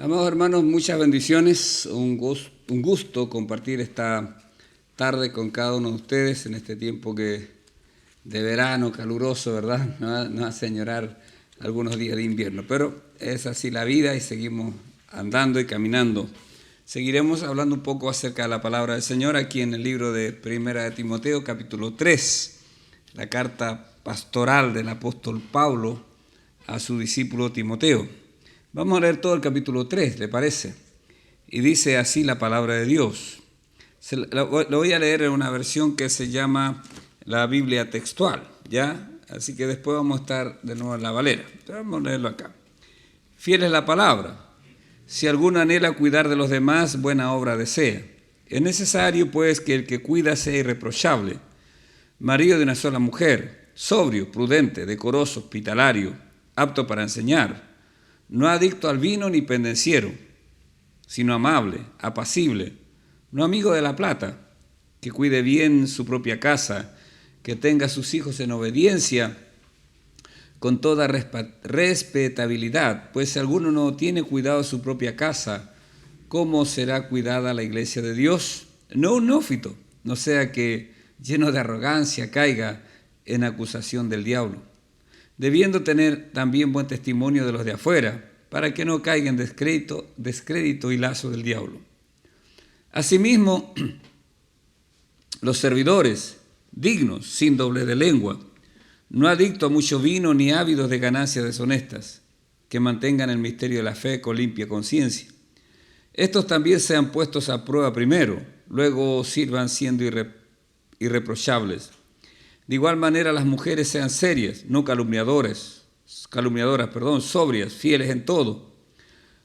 Amados hermanos, muchas bendiciones, un gusto compartir esta tarde con cada uno de ustedes en este tiempo de verano caluroso, ¿verdad? Nos hace añorar algunos días de invierno, pero es así la vida y seguimos andando y caminando. Seguiremos hablando un poco acerca de la palabra del Señor aquí en el libro de Primera de Timoteo, capítulo 3, la carta pastoral del apóstol Pablo a su discípulo Timoteo. Vamos a leer todo el capítulo 3, ¿le parece? Y dice así la palabra de Dios. Lo voy a leer en una versión que se llama la Biblia textual, ¿ya? Así que después vamos a estar de nuevo en la Valera. Entonces vamos a leerlo acá. Fiel es la palabra. Si alguno anhela cuidar de los demás, buena obra desea. Es necesario, pues, que el que cuida sea irreprochable, marido de una sola mujer, sobrio, prudente, decoroso, hospitalario, apto para enseñar, no adicto al vino ni pendenciero, sino amable, apacible, no amigo de la plata, que cuide bien su propia casa, que tenga a sus hijos en obediencia, con toda respetabilidad, pues si alguno no tiene cuidado de su propia casa, ¿cómo será cuidada la iglesia de Dios? No un neófito, no sea que lleno de arrogancia caiga en acusación del diablo, debiendo tener también buen testimonio de los de afuera, para que no caiga en descrédito y lazo del diablo. Asimismo, los servidores, dignos, sin doblez de lengua, no adictos a mucho vino ni ávidos de ganancias deshonestas, que mantengan el misterio de la fe con limpia conciencia. Estos también sean puestos a prueba primero, luego sirvan siendo irreprochables. De igual manera las mujeres sean serias, no calumniadoras, sobrias, fieles en todo.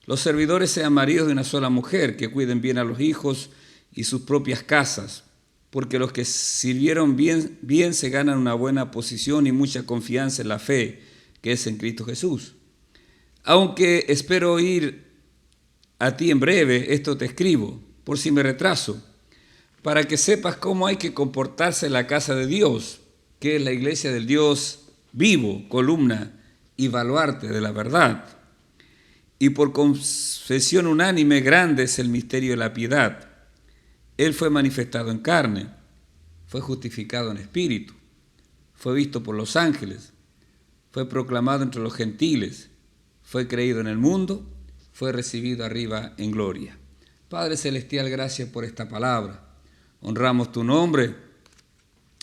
Los servidores sean maridos de una sola mujer, que cuiden bien a los hijos y sus propias casas, porque los que sirvieron bien se ganan una buena posición y mucha confianza en la fe, que es en Cristo Jesús. Aunque espero ir a ti en breve, esto te escribo, por si me retraso, para que sepas cómo hay que comportarse en la casa de Dios, que es la iglesia del Dios vivo, columna y baluarte de la verdad. Y por confesión unánime grande es el misterio de la piedad. Él fue manifestado en carne, fue justificado en espíritu, fue visto por los ángeles, fue proclamado entre los gentiles, fue creído en el mundo, fue recibido arriba en gloria. Padre Celestial, gracias por esta palabra. Honramos tu nombre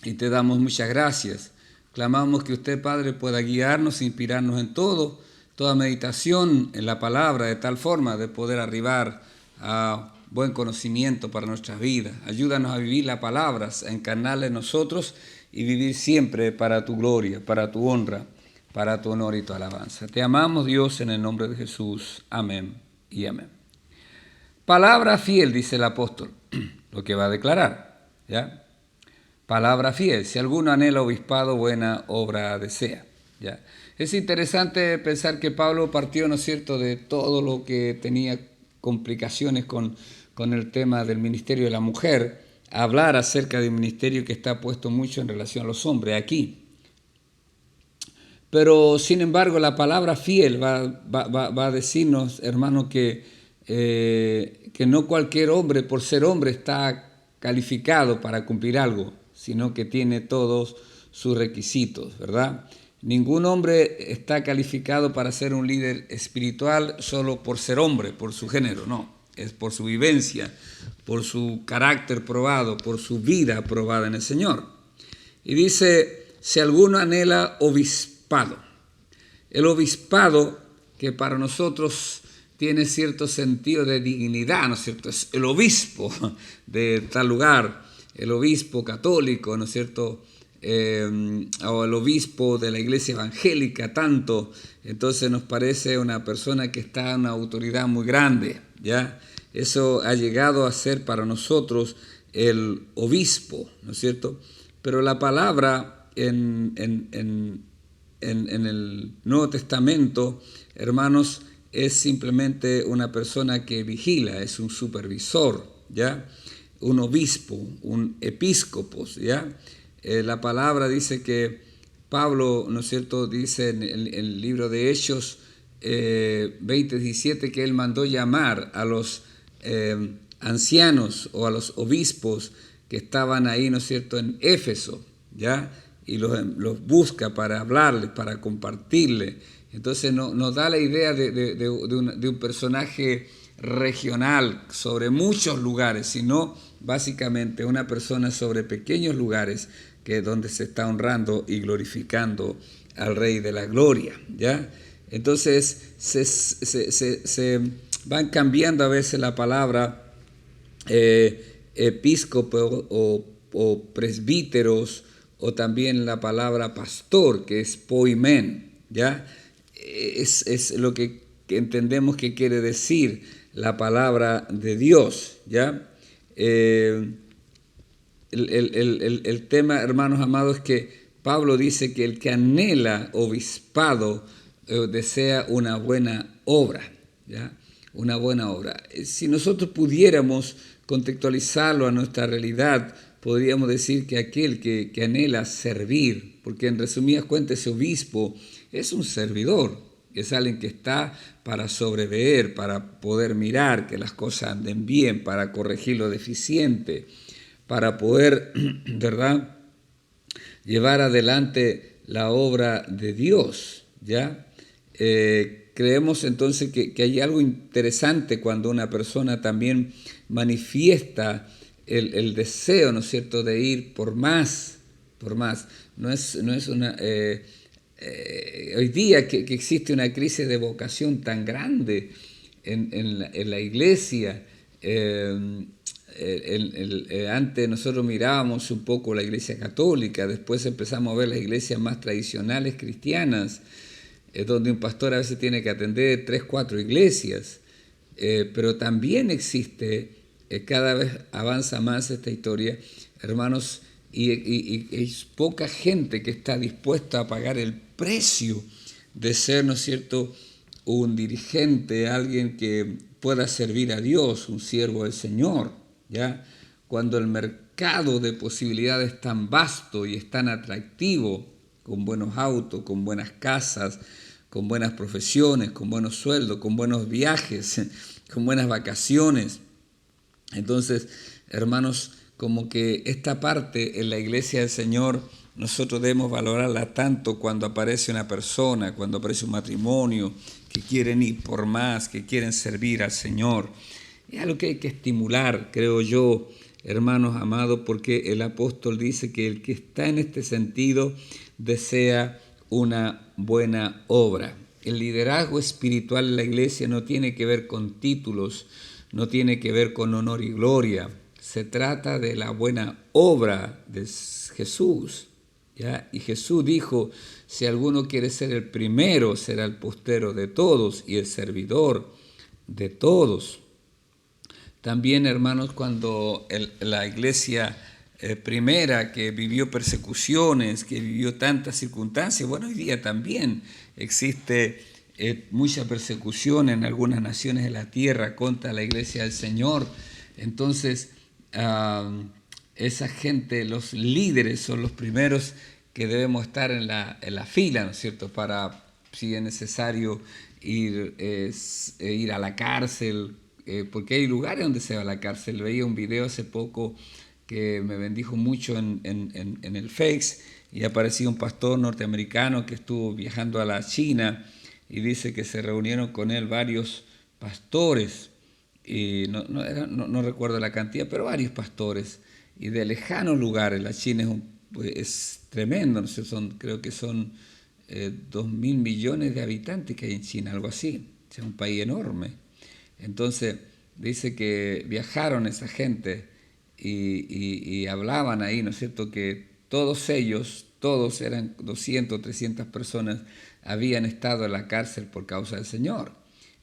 y te damos muchas gracias. Clamamos que usted, Padre, pueda guiarnos e inspirarnos en toda meditación en la palabra, de tal forma de poder arribar a buen conocimiento para nuestras vidas. Ayúdanos a vivir la palabra, a encarnarla en nosotros y vivir siempre para tu gloria, para tu honra, para tu honor y tu alabanza. Te amamos, Dios, en el nombre de Jesús. Amén y amén. Palabra fiel, dice el apóstol, lo que va a declarar, ¿ya? Palabra fiel, si alguno anhela obispado, buena obra desea, ¿ya? Es interesante pensar que Pablo partió, ¿no es cierto?, de todo lo que tenía complicaciones con el tema del ministerio de la mujer, a hablar acerca de un ministerio que está puesto mucho en relación a los hombres aquí. Pero, sin embargo, la palabra fiel va a decirnos, hermano, que no cualquier hombre, por ser hombre, está calificado para cumplir algo, sino que tiene todos sus requisitos, ¿verdad? Ningún hombre está calificado para ser un líder espiritual solo por ser hombre, por su género, no. Es por su vivencia, por su carácter probado, por su vida probada en el Señor. Y dice, si alguno anhela obispado. El obispado, que para nosotros tiene cierto sentido de dignidad, ¿no es cierto? Es el obispo de tal lugar, el obispo católico, ¿no es cierto?, o el obispo de la iglesia evangélica, tanto. Entonces nos parece una persona que está en una autoridad muy grande, ¿ya? Eso ha llegado a ser para nosotros el obispo, ¿no es cierto? Pero la palabra en el Nuevo Testamento, hermanos, es simplemente una persona que vigila, es un supervisor, ¿ya? Un obispo, un episcopos, ¿ya? La palabra dice que Pablo, ¿no es cierto?, dice en el libro de Hechos, 20:17, que él mandó llamar a los ancianos o a los obispos que estaban ahí, ¿no es cierto?, en Éfeso, ¿ya? Y los busca para hablarles, para compartirles. Entonces nos da la idea de un personaje regional sobre muchos lugares, sino básicamente una persona sobre pequeños lugares que es donde se está honrando y glorificando al Rey de la Gloria, ¿ya? Entonces se van cambiando a veces la palabra episcopo o presbíteros, o también la palabra pastor, que es poimen, ¿ya? Es lo que entendemos que quiere decir la palabra de Dios, ¿ya? El tema, hermanos amados, es que Pablo dice que el que anhela obispado desea una buena obra, ¿ya? Una buena obra. Si nosotros pudiéramos contextualizarlo a nuestra realidad, podríamos decir que aquel que anhela servir, porque en resumidas cuentas ese obispo es un servidor, es alguien que está para sobreveer, para poder mirar que las cosas anden bien, para corregir lo deficiente, para poder, ¿verdad?, llevar adelante la obra de Dios, ¿ya? Creemos entonces que hay algo interesante cuando una persona también manifiesta el deseo, ¿no es cierto?, de ir por más, por más. No es una... hoy día que existe una crisis de vocación tan grande en la iglesia. Antes nosotros mirábamos un poco la iglesia católica, después empezamos a ver las iglesias más tradicionales cristianas, donde un pastor a veces tiene que atender 3, 4 iglesias, pero también existe, cada vez avanza más esta historia, hermanos, y es poca gente que está dispuesta a pagar el precio de ser, ¿no es cierto?, un dirigente, alguien que pueda servir a Dios, un siervo del Señor, ¿ya? Cuando el mercado de posibilidades es tan vasto y es tan atractivo, con buenos autos, con buenas casas, con buenas profesiones, con buenos sueldos, con buenos viajes, con buenas vacaciones. Entonces, hermanos, como que esta parte en la iglesia del Señor nosotros debemos valorarla tanto cuando aparece una persona, cuando aparece un matrimonio, que quieren ir por más, que quieren servir al Señor. Es algo que hay que estimular, creo yo, hermanos amados, porque el apóstol dice que el que está en este sentido desea una buena obra. El liderazgo espiritual en la iglesia no tiene que ver con títulos, no tiene que ver con honor y gloria. Se trata de la buena obra de Jesús, ¿ya? Y Jesús dijo, si alguno quiere ser el primero, será el postero de todos y el servidor de todos. También, hermanos, cuando la iglesia primera, que vivió persecuciones, que vivió tantas circunstancias, bueno, hoy día también existe mucha persecución en algunas naciones de la tierra contra la iglesia del Señor. Entonces, esa gente, los líderes, son los primeros que debemos estar en la fila, ¿no es cierto?, para, si es necesario, ir a la cárcel, porque hay lugares donde se va a la cárcel. Veía un video hace poco que me bendijo mucho en el Face, y apareció un pastor norteamericano que estuvo viajando a la China, y dice que se reunieron con él varios pastores, y no recuerdo la cantidad, pero varios pastores, y de lejanos lugares. La China es tremendo, no sé, creo que son 2.000 millones de habitantes que hay en China, algo así, es un país enorme. Entonces dice que viajaron esa gente y hablaban ahí, ¿no es cierto?, que todos ellos, todos eran 200, 300 personas, habían estado en la cárcel por causa del Señor.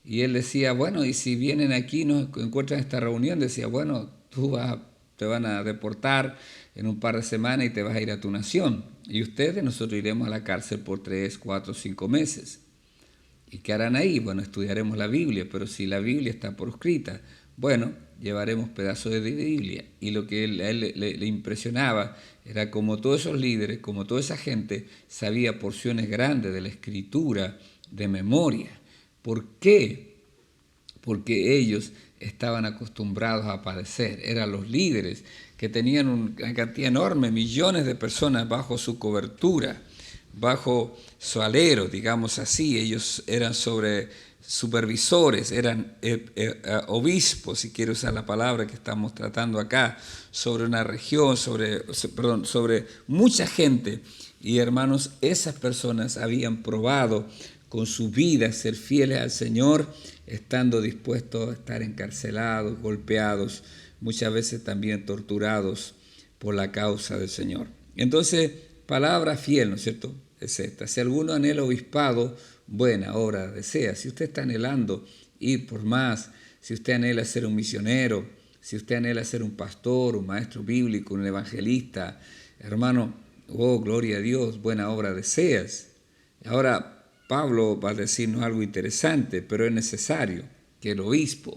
Y él decía, bueno, y si vienen aquí, nos encuentran en esta reunión, decía, bueno, te van a deportar en un par de semanas y te vas a ir a tu nación. Y ustedes, nosotros iremos a la cárcel por 3, 4, 5 meses. ¿Y qué harán ahí? Bueno, estudiaremos la Biblia, pero si la Biblia está proscrita, bueno, llevaremos pedazos de Biblia. Y lo que a él le impresionaba era como todos esos líderes, como toda esa gente, sabía porciones grandes de la Escritura de memoria. ¿Por qué? Porque ellos estaban acostumbrados a padecer. Eran los líderes que tenían una cantidad enorme, millones de personas bajo su cobertura, bajo su alero, digamos así. Ellos eran supervisores, eran obispos, si quiero usar la palabra que estamos tratando acá, sobre una región, sobre mucha gente. Y hermanos, esas personas habían probado con su vida ser fieles al Señor, estando dispuestos a estar encarcelados, golpeados, muchas veces también torturados por la causa del Señor. Entonces, palabra fiel, ¿no es cierto? Es esta. Si alguno anhela obispado, buena obra desea. Si usted está anhelando ir por más, si usted anhela ser un misionero, si usted anhela ser un pastor, un maestro bíblico, un evangelista, hermano, oh, gloria a Dios, buena obra deseas. Ahora, Pablo va a decirnos algo interesante, pero es necesario que el obispo,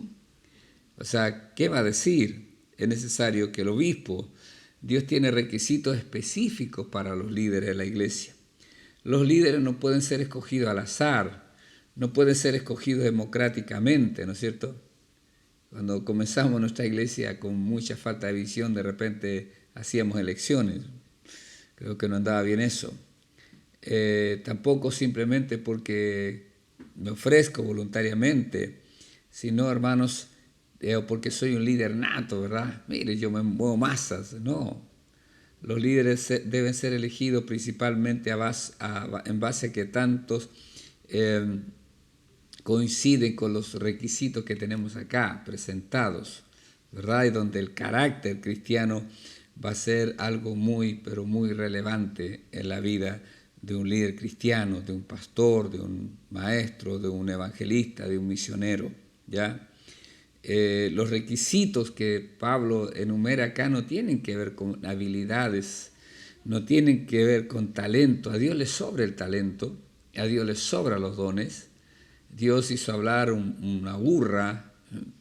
o sea, ¿qué va a decir? Es necesario que el obispo, Dios tiene requisitos específicos para los líderes de la iglesia. Los líderes no pueden ser escogidos al azar, no pueden ser escogidos democráticamente, ¿no es cierto? Cuando comenzamos nuestra iglesia con mucha falta de visión, de repente hacíamos elecciones. Creo que no andaba bien eso. Tampoco simplemente porque me ofrezco voluntariamente, sino, hermanos, porque soy un líder nato, ¿verdad? Mire, yo me muevo masas. No, los líderes deben ser elegidos principalmente en base a que tantos coinciden con los requisitos que tenemos acá presentados, ¿verdad? Y donde el carácter cristiano va a ser algo muy, pero muy relevante en la vida de un líder cristiano, de un pastor, de un maestro, de un evangelista, de un misionero, ¿ya? Los requisitos que Pablo enumera acá no tienen que ver con habilidades, no tienen que ver con talento. A Dios le sobra el talento, a Dios le sobra los dones. Dios hizo hablar una burra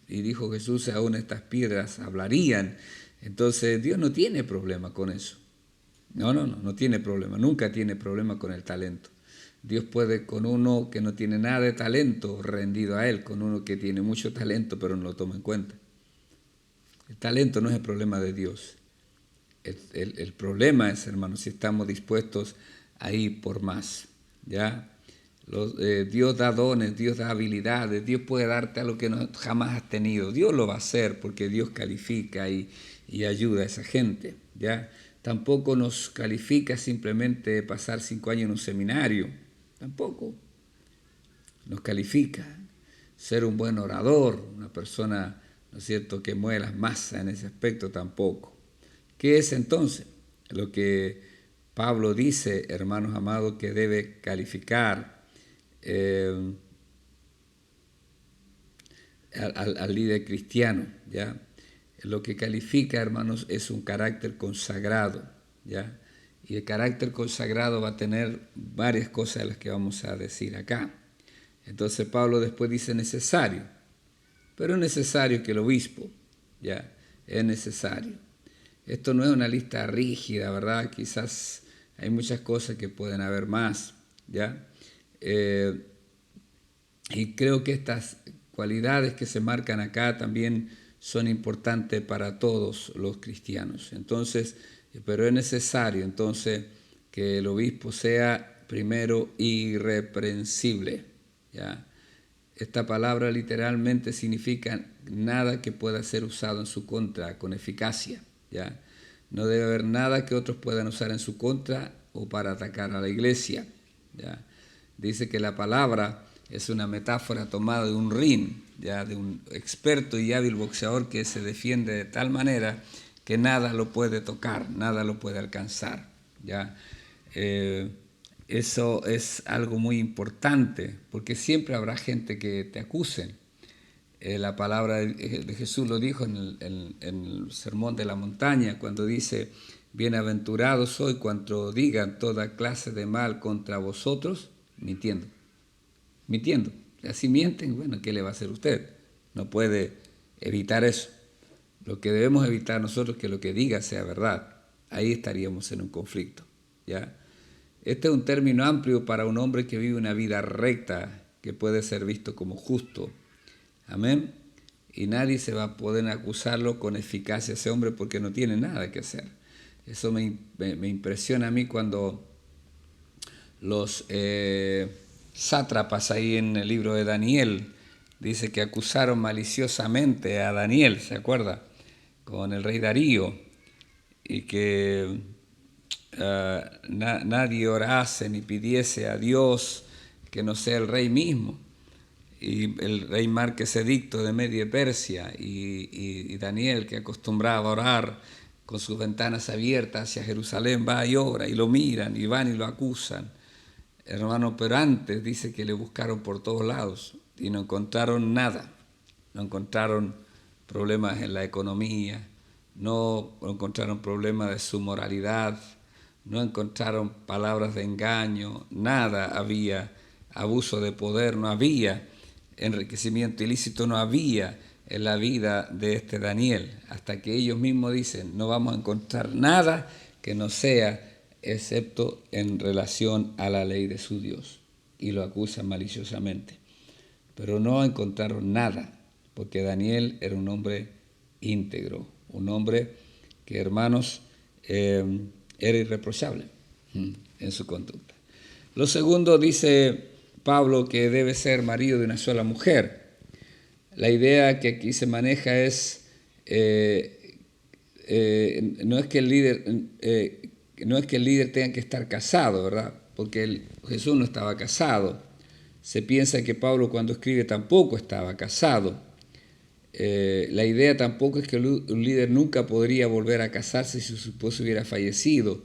y dijo Jesús, aún estas piedras hablarían. Entonces Dios no tiene problema con eso. No tiene problema, nunca tiene problema con el talento. Dios puede con uno que no tiene nada de talento rendido a Él, con uno que tiene mucho talento pero no lo toma en cuenta. El talento no es el problema de Dios. El problema es, hermanos, si estamos dispuestos a ir por más, ¿ya? Dios da dones, Dios da habilidades, Dios puede darte algo que no, jamás has tenido. Dios lo va a hacer porque Dios califica y ayuda a esa gente, ¿ya? Tampoco nos califica simplemente pasar 5 años en un seminario, tampoco. Nos califica ser un buen orador, una persona, ¿no es cierto?, que mueve las masas en ese aspecto, tampoco. ¿Qué es entonces lo que Pablo dice, hermanos amados, que debe calificar al líder cristiano? ¿Ya? Lo que califica, hermanos, es un carácter consagrado, ¿ya? Y el carácter consagrado va a tener varias cosas de las que vamos a decir acá. Entonces Pablo después dice necesario, pero es necesario que el obispo, ¿ya? Es necesario. Esto no es una lista rígida, ¿verdad? Quizás hay muchas cosas que pueden haber más, ¿ya? Y creo que estas cualidades que se marcan acá también son importantes para todos los cristianos. Entonces, pero es necesario entonces que el obispo sea primero irreprensible, ¿ya? Esta palabra literalmente significa nada que pueda ser usado en su contra con eficacia, ¿ya? No debe haber nada que otros puedan usar en su contra o para atacar a la iglesia, ¿ya? Dice que la palabra es una metáfora tomada de un ring, ¿ya? De un experto y hábil boxeador que se defiende de tal manera que nada lo puede tocar, nada lo puede alcanzar, ¿ya? Eso es algo muy importante, porque siempre habrá gente que te acuse. La palabra de Jesús lo dijo en el Sermón de la Montaña, cuando dice, bienaventurados soy cuando digan toda clase de mal contra vosotros, mintiendo. Así mienten, bueno, ¿qué le va a hacer usted? No puede evitar eso. Lo que debemos evitar nosotros es que lo que diga sea verdad. Ahí estaríamos en un conflicto, ¿ya? Este es un término amplio para un hombre que vive una vida recta que puede ser visto como justo. Amén. Y nadie se va a poder acusarlo con eficacia a ese hombre porque no tiene nada que hacer. Eso me impresiona a mí cuando los sátrapas ahí en el libro de Daniel, dice que acusaron maliciosamente a Daniel, ¿se acuerda? Con el rey Darío, y que nadie orase ni pidiese a Dios que no sea el rey mismo. Y el rey Marquesedicto de Media Persia y Daniel, que acostumbraba a orar con sus ventanas abiertas hacia Jerusalén, va y ora y lo miran y van y lo acusan. Hermano, pero antes dice que le buscaron por todos lados y no encontraron nada. No encontraron problemas en la economía, no encontraron problemas de su moralidad, no encontraron palabras de engaño, nada había, abuso de poder no había, enriquecimiento ilícito no había en la vida de este Daniel, hasta que ellos mismos dicen, no vamos a encontrar nada que no sea excepto en relación a la ley de su Dios, y lo acusan maliciosamente. Pero no encontraron nada, porque Daniel era un hombre íntegro, un hombre que, hermanos, era irreprochable en su conducta. Lo segundo, dice Pablo, que debe ser marido de una sola mujer. La idea que aquí se maneja es, no es que el líder tenga que estar casado, ¿verdad? Porque Jesús no estaba casado. Se piensa que Pablo cuando escribe tampoco estaba casado. La idea tampoco es que un líder nunca podría volver a casarse si su esposo hubiera fallecido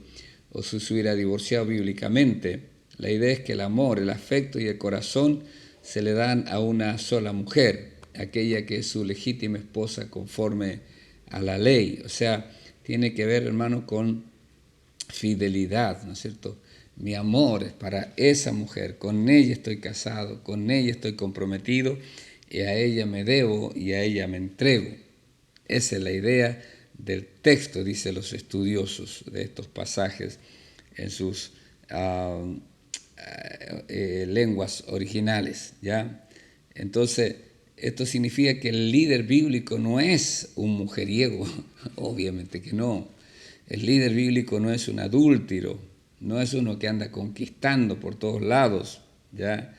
o si se hubiera divorciado bíblicamente. La idea es que el amor, el afecto y el corazón se le dan a una sola mujer, aquella que es su legítima esposa conforme a la ley. O sea, tiene que ver, hermano, con fidelidad, ¿no es cierto? Mi amor es para esa mujer, con ella estoy casado, con ella estoy comprometido, y a ella me debo y a ella me entrego. Esa es la idea del texto, dicen los estudiosos de estos pasajes en sus lenguas originales, ¿ya? Entonces, esto significa que el líder bíblico no es un mujeriego, obviamente que no. El líder bíblico no es un adúltero, no es uno que anda conquistando por todos lados, ¿ya?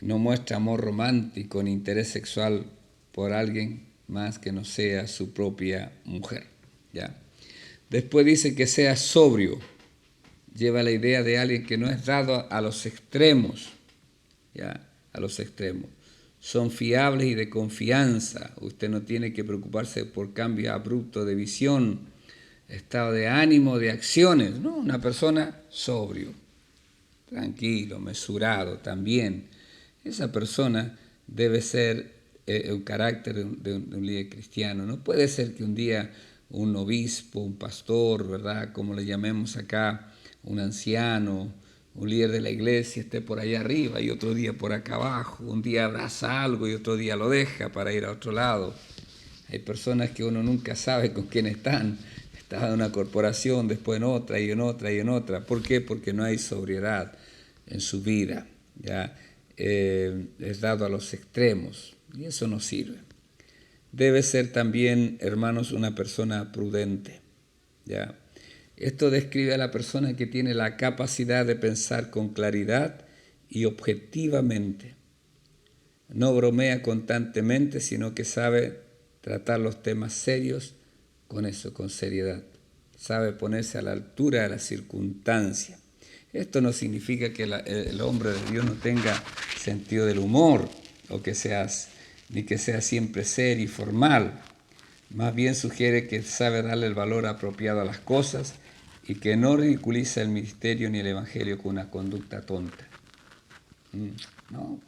No muestra amor romántico ni interés sexual por alguien más que no sea su propia mujer, ¿ya? Después dice que sea sobrio, lleva la idea de alguien que no es dado a los extremos, ¿ya? A los extremos. Son fiables y de confianza. Usted no tiene que preocuparse por cambios abruptos de visión, estado de ánimo, de acciones. No, una persona sobrio, tranquilo, mesurado también. Esa persona debe ser el carácter de un líder cristiano. No puede ser que un día un obispo, un pastor, ¿verdad?, como le llamemos acá, un anciano, un líder de la iglesia esté por allá arriba y otro día por acá abajo. Un día abraza algo y otro día lo deja para ir a otro lado. Hay personas que uno nunca sabe con quién están. Estaba en una corporación, después en otra y en otra y en otra. ¿Por qué? Porque no hay sobriedad en su vida, ¿ya? Es dado a los extremos y eso no sirve. Debe ser también, hermanos, una persona prudente, ¿ya? Esto describe a la persona que tiene la capacidad de pensar con claridad y objetivamente. No bromea constantemente, sino que sabe tratar los temas serios con eso, con seriedad. Sabe ponerse a la altura de las circunstancias. Esto no significa que el hombre de Dios no tenga sentido del humor, ni que sea siempre serio y formal. Más bien sugiere que sabe darle el valor apropiado a las cosas y que no ridiculiza el ministerio ni el evangelio con una conducta tonta. No,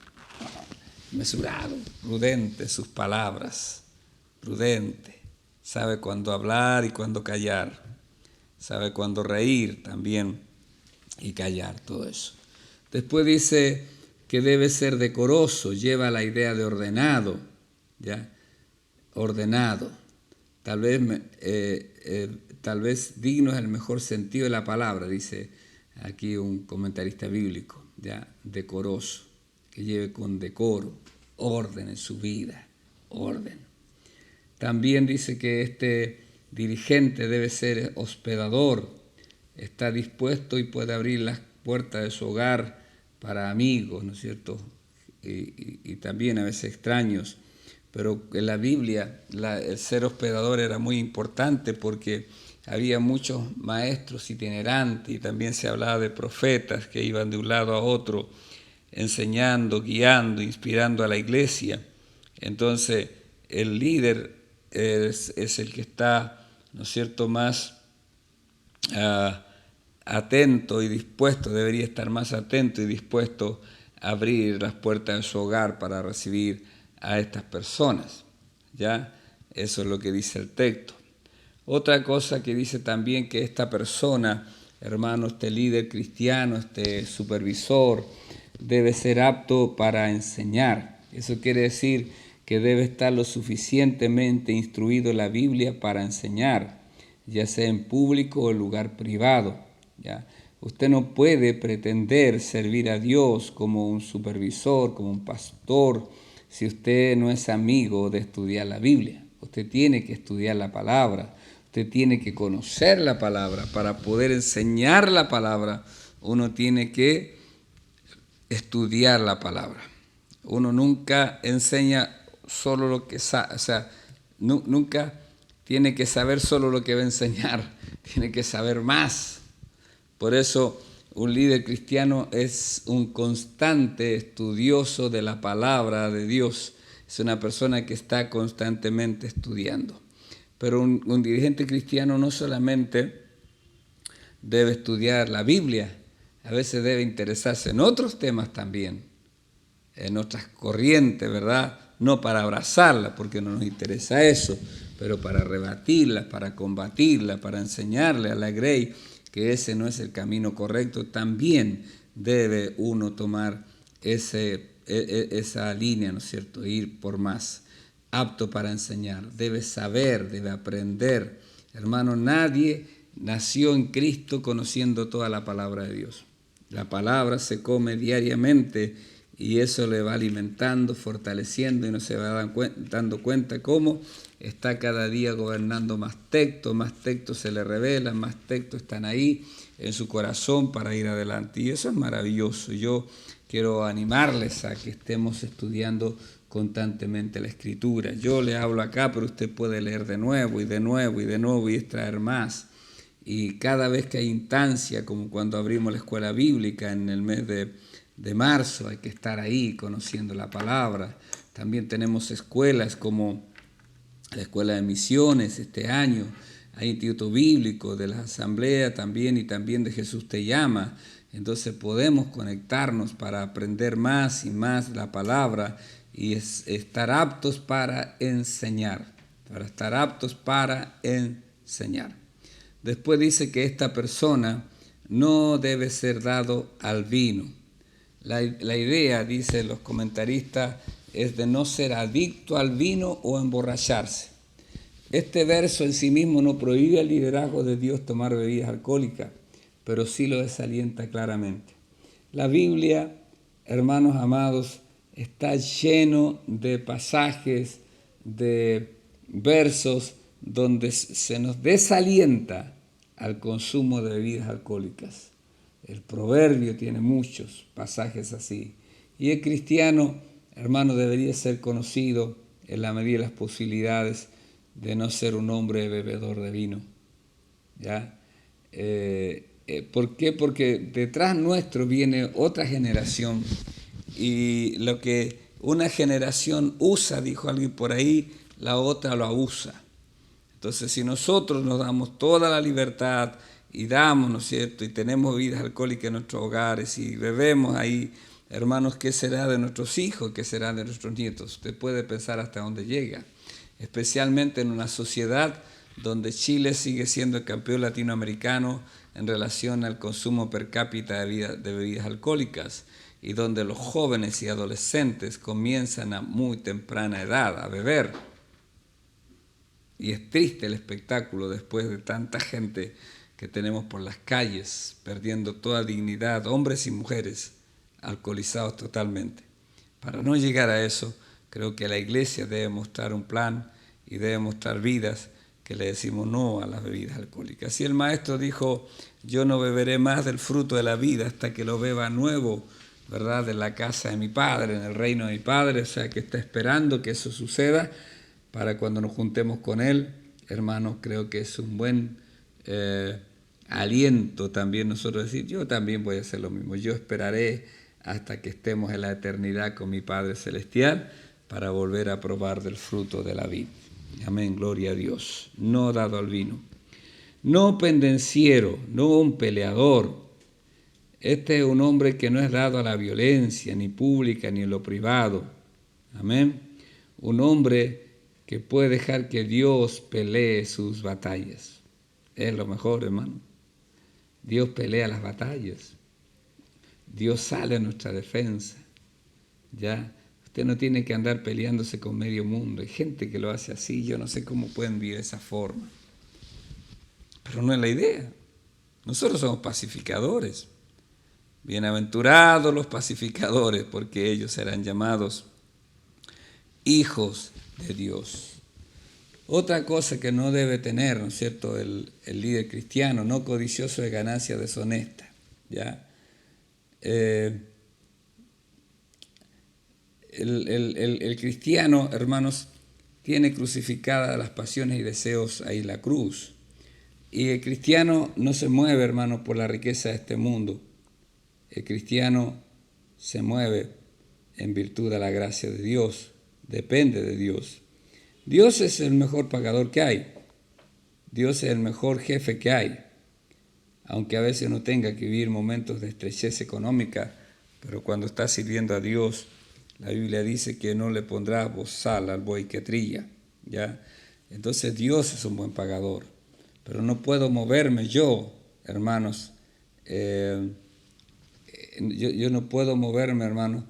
mesurado, prudente sus palabras, prudente. Sabe cuándo hablar y cuándo callar. Sabe cuándo reír también y callar, todo eso. Después dice que debe ser decoroso, lleva la idea de ordenado, ¿ya? Ordenado. Tal vez digno es el mejor sentido de la palabra, dice aquí un comentarista bíblico, ¿ya? Decoroso. que lleve con decoro, orden en su vida, orden. También dice que este dirigente debe ser hospedador, está dispuesto y puede abrir las puertas de su hogar para amigos, ¿no es cierto? Y también a veces extraños. Pero en la Biblia el ser hospedador era muy importante porque había muchos maestros itinerantes y también se hablaba de profetas que iban de un lado a otro enseñando, guiando, inspirando a la iglesia. Entonces el líder es el que está, ¿no es cierto?, más atento y dispuesto, debería estar más atento y dispuesto a abrir las puertas de su hogar para recibir a estas personas. ¿Ya? Eso es lo que dice el texto. Otra cosa que dice también que esta persona, hermano, este líder cristiano, este supervisor, debe ser apto para enseñar. Eso quiere decir que debe estar lo suficientemente instruido en la Biblia para enseñar, ya sea en público o en lugar privado. ¿Ya? Usted no puede pretender servir a Dios como un supervisor, como un pastor, si usted no es amigo de estudiar la Biblia. Usted tiene que estudiar la palabra, usted tiene que conocer la palabra. Para poder enseñar la palabra, uno tiene que estudiar la palabra. Uno nunca enseña solo lo que sabe, o sea, nunca tiene que saber solo lo que va a enseñar, tiene que saber más. Por eso un líder cristiano es un constante estudioso de la palabra de Dios. Es una persona que está constantemente estudiando. Pero un dirigente cristiano no solamente debe estudiar la Biblia, a veces debe interesarse en otros temas también, en otras corrientes, ¿verdad? No para abrazarla, porque no nos interesa eso, pero para rebatirla, para combatirla, para enseñarle a la grey que ese no es el camino correcto. También debe uno tomar esa línea, ¿no es cierto? Ir por más, apto para enseñar, debe saber, debe aprender. Hermano, nadie nació en Cristo conociendo toda la palabra de Dios. La palabra se come diariamente y eso le va alimentando, fortaleciendo y no se va dando cuenta cómo está cada día gobernando más textos se le revelan, más textos están ahí en su corazón para ir adelante. Y eso es maravilloso. Yo quiero animarles a que estemos estudiando constantemente la Escritura. Yo le hablo acá, pero usted puede leer de nuevo y de nuevo y de nuevo y extraer más. Y cada vez que hay instancia, como cuando abrimos la escuela bíblica en el mes de marzo, hay que estar ahí conociendo la palabra. También tenemos escuelas como la Escuela de Misiones este año, hay instituto bíblico de la asamblea también y también de Jesús te llama. Entonces podemos conectarnos para aprender más y más la palabra y estar aptos para enseñar, Después dice que esta persona no debe ser dado al vino. La idea, dicen los comentaristas, es de no ser adicto al vino o emborracharse. Este verso en sí mismo no prohíbe al liderazgo de Dios tomar bebidas alcohólicas, pero sí lo desalienta claramente. La Biblia, hermanos amados, está lleno de pasajes, de versos donde se nos desalienta al consumo de bebidas alcohólicas. El proverbio tiene muchos pasajes así. Y el cristiano, hermano, debería ser conocido en la medida de las posibilidades de no ser un hombre bebedor de vino. ¿Ya? ¿Por qué? Porque detrás nuestro viene otra generación y lo que una generación usa, dijo alguien por ahí, la otra lo abusa. Entonces, si nosotros nos damos toda la libertad y damos, ¿no es cierto?, y tenemos bebidas alcohólicas en nuestros hogares y bebemos ahí, hermanos, ¿qué será de nuestros hijos? ¿Qué será de nuestros nietos? Usted puede pensar hasta dónde llega, especialmente en una sociedad donde Chile sigue siendo el campeón latinoamericano en relación al consumo per cápita de bebidas alcohólicas y donde los jóvenes y adolescentes comienzan a muy temprana edad a beber. Y es triste el espectáculo después de tanta gente que tenemos por las calles, perdiendo toda dignidad, hombres y mujeres, alcoholizados totalmente. Para no llegar a eso, creo que la iglesia debe mostrar un plan y debe mostrar vidas que le decimos no a las bebidas alcohólicas. Así el maestro dijo, yo no beberé más del fruto de la vida hasta que lo beba nuevo, ¿verdad?, de la casa de mi Padre, en el reino de mi Padre. O sea, que está esperando que eso suceda para cuando nos juntemos con Él. Hermanos, creo que es un buen aliento también nosotros decir, yo también voy a hacer lo mismo. Yo esperaré hasta que estemos en la eternidad con mi Padre Celestial para volver a probar del fruto de la vida. Amén, gloria a Dios. No dado al vino. No pendenciero, no un peleador. Este es un hombre que no es dado a la violencia, ni pública, ni en lo privado. Amén. Un hombre que puede dejar que Dios pelee sus batallas. Es lo mejor, hermano. Dios pelea las batallas. Dios sale a nuestra defensa. ¿Ya? Usted no tiene que andar peleándose con medio mundo. Hay gente que lo hace así. Yo no sé cómo pueden vivir de esa forma. Pero no es la idea. Nosotros somos pacificadores. Bienaventurados los pacificadores, porque ellos serán llamados hijos de Dios. Otra cosa que no debe tener, ¿no es cierto?, el líder cristiano, no codicioso de ganancias deshonestas. ¿Ya? El cristiano, hermanos, tiene crucificadas las pasiones y deseos ahí en la cruz. Y el cristiano no se mueve, hermanos, por la riqueza de este mundo. El cristiano se mueve en virtud de la gracia de Dios, depende de Dios. Dios es el mejor pagador que hay. Dios es el mejor jefe que hay. Aunque a veces uno tenga que vivir momentos de estrechez económica, pero cuando está sirviendo a Dios, la Biblia dice que no le pondrá bozal al buey que trilla, ¿ya? Entonces Dios es un buen pagador, pero no puedo moverme yo, hermanos, yo no puedo moverme, hermanos,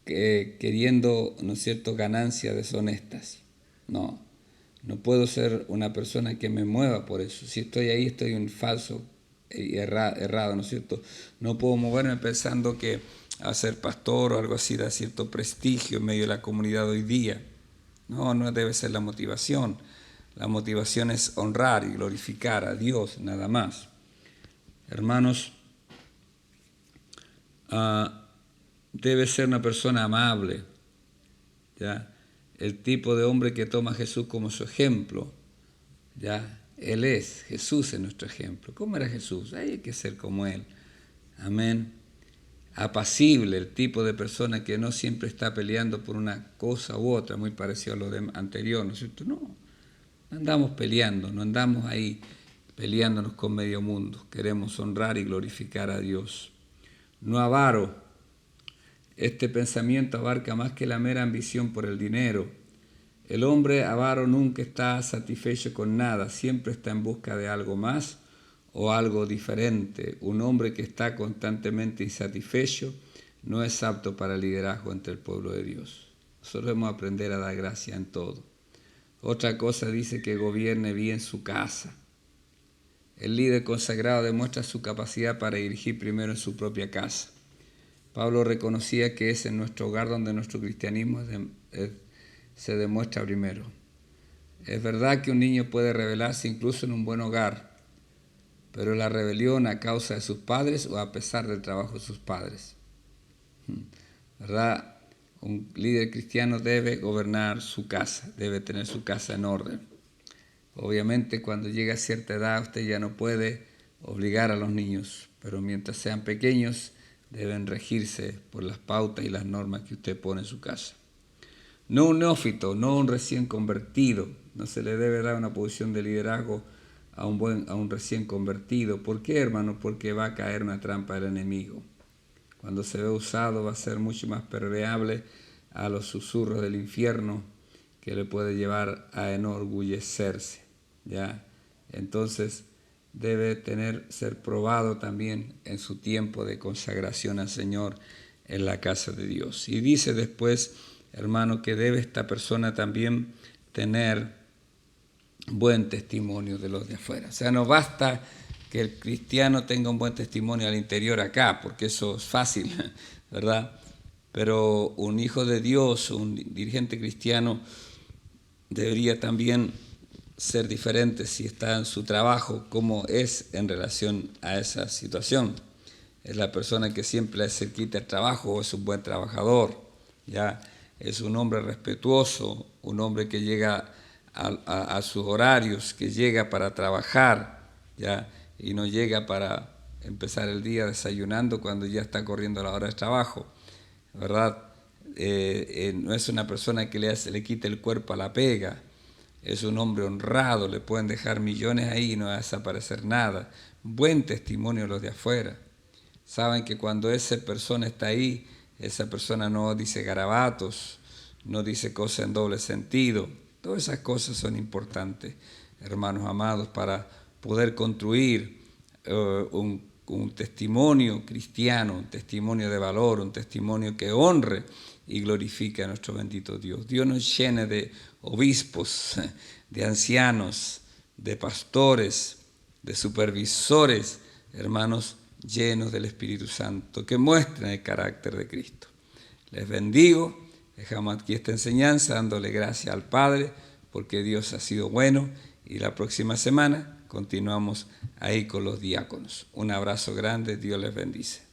queriendo, ¿no es cierto?, ganancias deshonestas. No puedo ser una persona que me mueva por eso. Si estoy ahí, estoy en falso y errado, ¿no es cierto? No puedo moverme pensando que a ser pastor o algo así da cierto prestigio en medio de la comunidad hoy día. No debe ser la motivación. La motivación es honrar y glorificar a Dios, nada más. Hermanos, debe ser una persona amable, ¿ya? El tipo de hombre que toma a Jesús como su ejemplo, ¿ya? Jesús es nuestro ejemplo. ¿Cómo era Jesús? Hay que ser como Él. Amén. Apacible, el tipo de persona que no siempre está peleando por una cosa u otra, muy parecido a lo anterior, ¿no es cierto? No andamos peleando, no andamos ahí peleándonos con medio mundo. Queremos honrar y glorificar a Dios. No avaro. Este pensamiento abarca más que la mera ambición por el dinero. El hombre avaro nunca está satisfecho con nada, siempre está en busca de algo más o algo diferente. Un hombre que está constantemente insatisfecho no es apto para el liderazgo entre el pueblo de Dios. Nosotros debemos aprender a dar gracia en todo. Otra cosa dice que gobierne bien su casa. El líder consagrado demuestra su capacidad para dirigir primero en su propia casa. Pablo reconocía que es en nuestro hogar donde nuestro cristianismo se demuestra primero. Es verdad que un niño puede rebelarse incluso en un buen hogar, pero la rebelión a causa de sus padres o a pesar del trabajo de sus padres. ¿Verdad? Un líder cristiano debe gobernar su casa, debe tener su casa en orden. Obviamente cuando llega a cierta edad usted ya no puede obligar a los niños, pero mientras sean pequeños deben regirse por las pautas y las normas que usted pone en su casa. No un neófito, no un recién convertido. No se le debe dar una posición de liderazgo a un recién convertido. ¿Por qué, hermano? Porque va a caer una trampa del enemigo. Cuando se ve usado va a ser mucho más permeable a los susurros del infierno que le puede llevar a enorgullecerse, ¿ya? Entonces debe ser probado también en su tiempo de consagración al Señor en la casa de Dios. Y dice después, hermano, que debe esta persona también tener buen testimonio de los de afuera. O sea, no basta que el cristiano tenga un buen testimonio al interior acá, porque eso es fácil, ¿verdad? pero un hijo de Dios, un dirigente cristiano, debería también ser diferente si está en su trabajo, cómo es en relación a esa situación. Es la persona que siempre se quita el trabajo, o es un buen trabajador, ¿ya? Es un hombre respetuoso, un hombre que llega a sus horarios, que llega para trabajar, ¿ya? Y no llega para empezar el día desayunando cuando ya está corriendo la hora de trabajo, ¿verdad? No es una persona que le quite el cuerpo a la pega, es un hombre honrado, le pueden dejar millones ahí y no va a desaparecer nada. Buen testimonio los de afuera. Saben que cuando esa persona está ahí, esa persona no dice garabatos, no dice cosas en doble sentido. Todas esas cosas son importantes, hermanos amados, para poder construir un testimonio cristiano, un testimonio de valor, un testimonio que honre y glorifique a nuestro bendito Dios. Dios nos llene de obispos, de ancianos, de pastores, de supervisores, hermanos, llenos del Espíritu Santo, que muestren el carácter de Cristo. Les bendigo, dejamos aquí esta enseñanza dándole gracias al Padre, porque Dios ha sido bueno, y la próxima semana continuamos ahí con los diáconos. Un abrazo grande, Dios les bendice.